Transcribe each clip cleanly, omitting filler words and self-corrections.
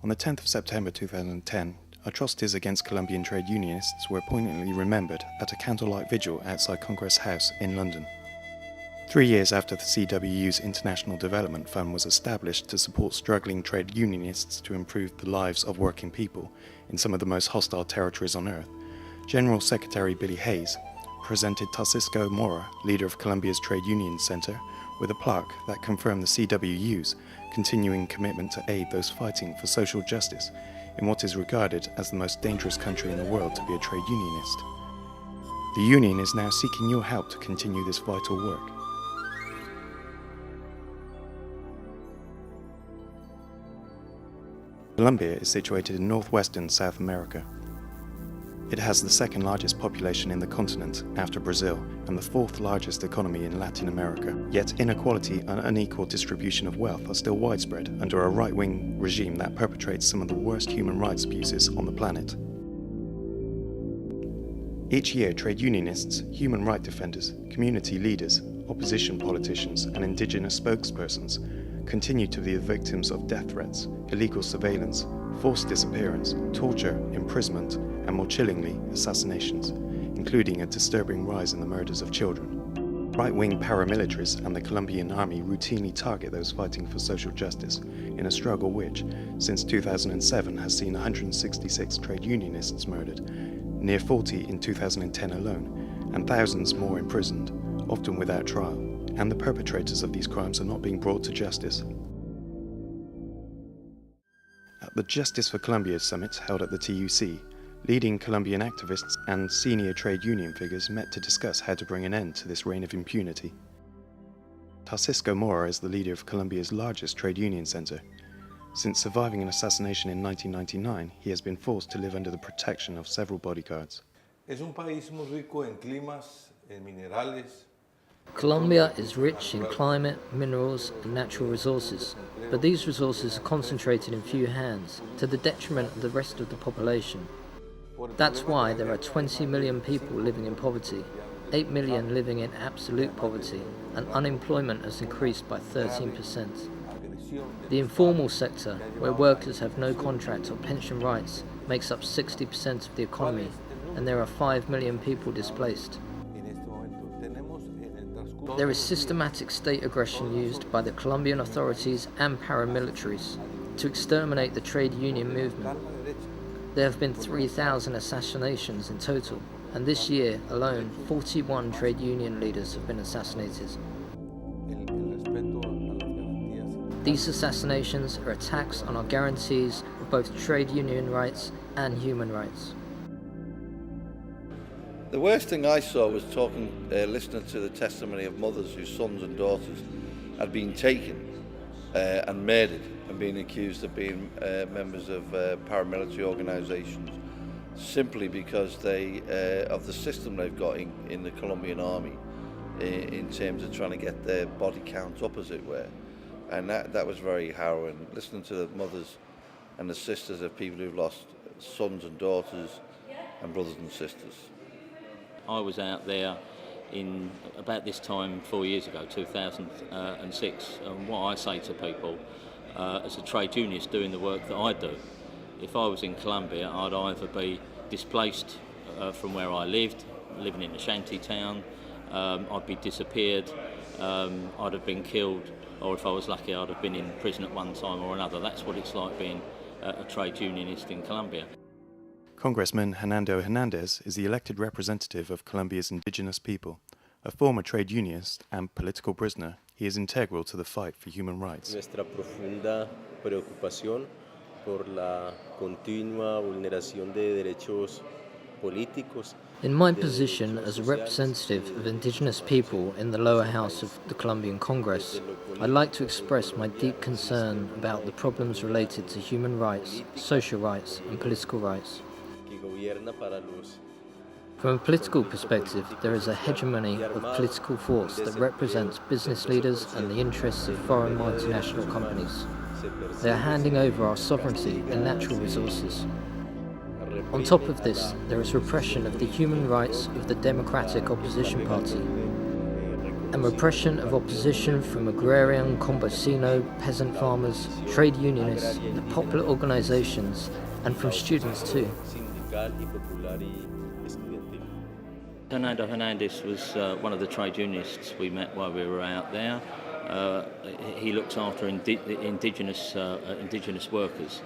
On the 10th of September 2010, atrocities against Colombian trade unionists were poignantly remembered at a candlelight vigil outside Congress House in London. 3 years after the CWU's International Development Fund was established to support struggling trade unionists to improve the lives of working people in some of the most hostile territories on earth, General Secretary Billy Hayes presented Tarcisco Mora, leader of Colombia's Trade Union Center, with a plaque that confirmed the CWU's continuing commitment to aid those fighting for social justice in what is regarded as the most dangerous country in the world to be a trade unionist. The union is now seeking your help to continue this vital work. Colombia is situated in northwestern South America. It has the second largest population in the continent after Brazil and the fourth largest economy in Latin America. Yet inequality and unequal distribution of wealth are still widespread under a right-wing regime that perpetrates some of the worst human rights abuses on the planet. Each year, trade unionists, human rights defenders, community leaders, opposition politicians and indigenous spokespersons continue to be the victims of death threats, illegal surveillance, forced disappearance, torture, imprisonment, and more chillingly, assassinations, including a disturbing rise in the murders of children. Right-wing paramilitaries and the Colombian army routinely target those fighting for social justice in a struggle which, since 2007, has seen 166 trade unionists murdered, near 40 in 2010 alone, and thousands more imprisoned, often without trial, and the perpetrators of these crimes are not being brought to justice. At the Justice for Colombia summit held at the TUC, leading Colombian activists and senior trade union figures met to discuss how to bring an end to this reign of impunity. Tarcisco Mora is the leader of Colombia's largest trade union center. Since surviving an assassination in 1999, he has been forced to live under the protection of several bodyguards. Es un país muy rico en climas, en minerales. Colombia is rich in climate, minerals and natural resources, but these resources are concentrated in few hands, to the detriment of the rest of the population. That's why there are 20 million people living in poverty, 8 million living in absolute poverty, and unemployment has increased by 13%. The informal sector, where workers have no contract or pension rights, makes up 60% of the economy, and there are 5 million people displaced. There is systematic state aggression used by the Colombian authorities and paramilitaries to exterminate the trade union movement. There have been 3,000 assassinations in total, and this year alone 41 trade union leaders have been assassinated. These assassinations are attacks on our guarantees of both trade union rights and human rights. The worst thing I saw was listening to the testimony of mothers whose sons and daughters had been taken and murdered and being accused of being members of paramilitary organisations simply because of the system they've got in the Colombian army in terms of trying to get their body count up, as it were. And that was very harrowing, listening to the mothers and the sisters of people who've lost sons and daughters and brothers and sisters. I was out there in about this time 4 years ago, 2006, and what I say to people as a trade unionist doing the work that I do, if I was in Colombia, I'd either be displaced from where I lived, living in a shanty town, I'd be disappeared, I'd have been killed, or if I was lucky I'd have been in prison at one time or another. That's what it's like being a trade unionist in Colombia. Congressman Hernando Hernandez is the elected representative of Colombia's indigenous people. A former trade unionist and political prisoner, he is integral to the fight for human rights. Nuestra profunda preocupación por la continua vulneración de derechos políticos. In my position as a representative of indigenous people in the lower house of the Colombian Congress, I'd like to express my deep concern about the problems related to human rights, social rights and political rights. From a political perspective, there is a hegemony of political force that represents business leaders and the interests of foreign multinational companies. They are handing over our sovereignty and natural resources. On top of this, there is repression of the human rights of the Democratic Opposition Party. and repression of opposition from agrarian, campesino, peasant farmers, trade unionists, the popular organizations, and from students too. Hernando Hernandez was one of the trade unionists we met while we were out there. He looks after indigenous workers.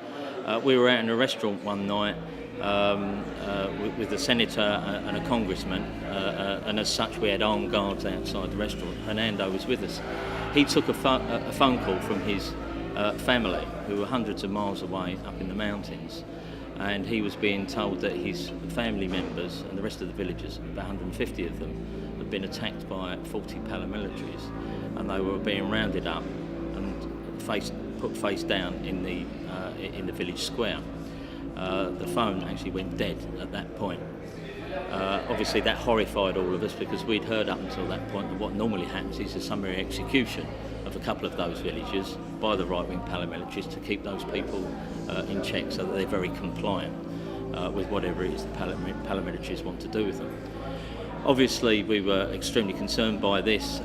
We were out in a restaurant one night with a senator and a congressman, and as such we had armed guards outside the restaurant. Hernando was with us. He took a phone call from his family, who were hundreds of miles away up in the mountains, and he was being told that his family members and the rest of the villagers, about 150 of them, had been attacked by 40 paramilitaries, and they were being rounded up and put face down in the village square. The phone actually went dead at that point. Obviously that horrified all of us, because we'd heard up until that point that what normally happens is a summary execution of a couple of those villagers by the right-wing paramilitaries to keep those people in check, so that they're very compliant with whatever it is the paramilitaries want to do with them. Obviously we were extremely concerned by this,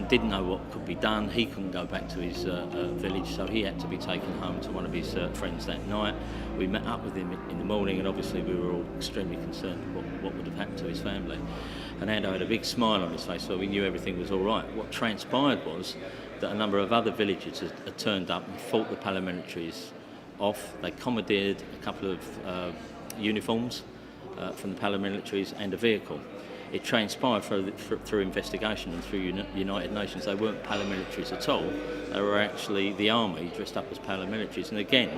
didn't know what could be done. He couldn't go back to his village, so he had to be taken home to one of his friends that night. We met up with him in the morning, and obviously we were all extremely concerned what would have happened to his family. Hernando had a big smile on his face, so we knew everything was all right. What transpired was that a number of other villagers had turned up and fought the paramilitaries off. They commandeered a couple of uniforms from the paramilitaries and a vehicle. It transpired through investigation and through United Nations they weren't paramilitaries at all. They were actually the army dressed up as paramilitaries. And again,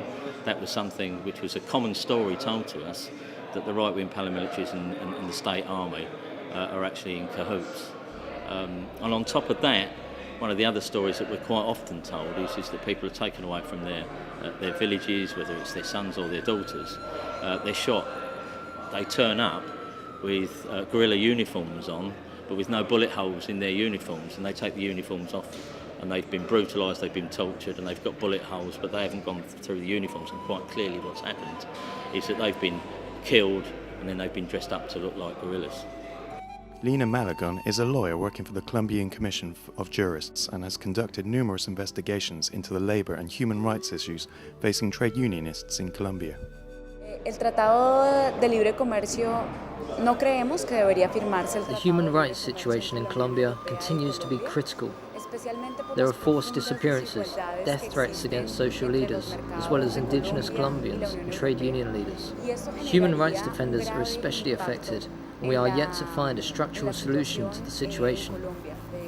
that was something which was a common story told to us, that the right-wing paramilitaries and the state army are actually in cahoots. And on top of that, one of the other stories that we're quite often told is that people are taken away from their villages, whether it's their sons or their daughters. They're shot. They turn up with guerrilla uniforms on, but with no bullet holes in their uniforms, and they take the uniforms off, and they've been brutalised, they've been tortured, and they've got bullet holes, but they haven't gone through the uniforms. And quite clearly what's happened is that they've been killed, and then they've been dressed up to look like guerrillas. Lina Malagon is a lawyer working for the Colombian Commission of Jurists and has conducted numerous investigations into the labour and human rights issues facing trade unionists in Colombia. El Tratado de Libre Comercio no creemos que debería firmarse el The tratado. human rights situation in Colombia continues to be critical. There are forced disappearances, death threats against social leaders, as well as indigenous Colombians and trade union leaders. Human rights defenders are especially affected, and we are yet to find a structural solution to the situation.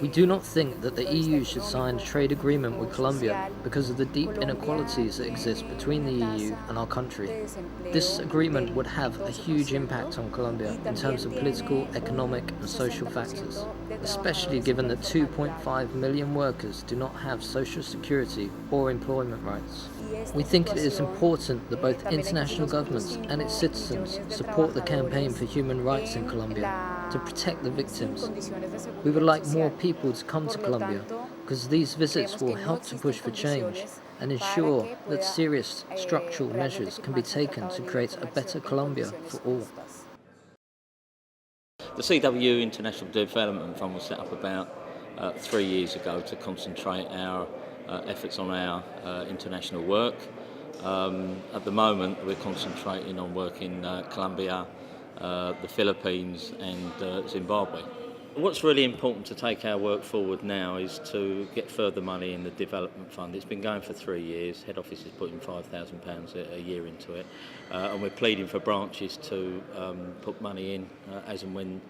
We do not think that the EU should sign a trade agreement with Colombia because of the deep inequalities that exist between the EU and our country. This agreement would have a huge impact on Colombia in terms of political, economic and social factors, especially given that 2.5 million workers do not have social security or employment rights. We think it is important that both international governments and its citizens support the campaign for human rights in Colombia to protect the victims. We would like more people to come to Colombia because these visits will help to push for change and ensure that serious structural measures can be taken to create a better Colombia for all. The CWU International Development Fund was set up about 3 years ago to concentrate our efforts on our international work. At the moment we're concentrating on work in Colombia, the Philippines and Zimbabwe. What's really important to take our work forward now is to get further money in the development fund. It's been going for 3 years. Head office is putting £5,000 a year into it, and we're pleading for branches to put money in as and when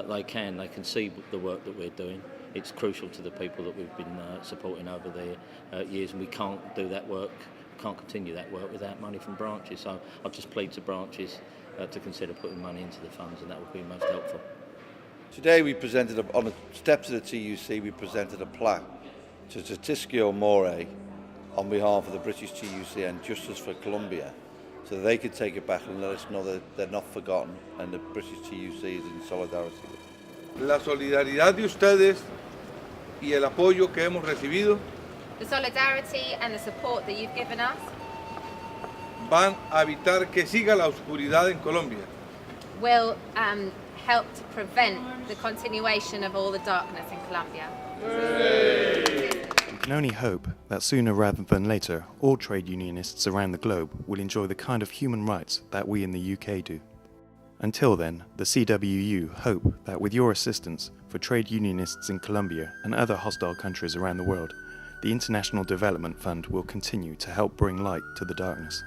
they can. They can see the work that we're doing. It's crucial to the people that we've been supporting over the years, and we can't do that work, can't continue that work without money from branches. So I'll just plead to branches to consider putting money into the funds, and that would be most helpful. Today we presented, on the steps of the TUC, we presented a plaque to Tatiscio More on behalf of the British TUC and Justice for Colombia, so that they could take it back and let us know that they're not forgotten and the British TUC is in solidarity with them. La solidaridad de ustedes y el apoyo que hemos recibido The solidarity and the support that you've given us van a evitar que siga la oscuridad en Colombia. will help to prevent the continuation of all the darkness in Colombia. We can only hope that sooner rather than later, all trade unionists around the globe will enjoy the kind of human rights that we in the UK do. Until then, the CWU hope that with your assistance for trade unionists in Colombia and other hostile countries around the world, the International Development Fund will continue to help bring light to the darkness.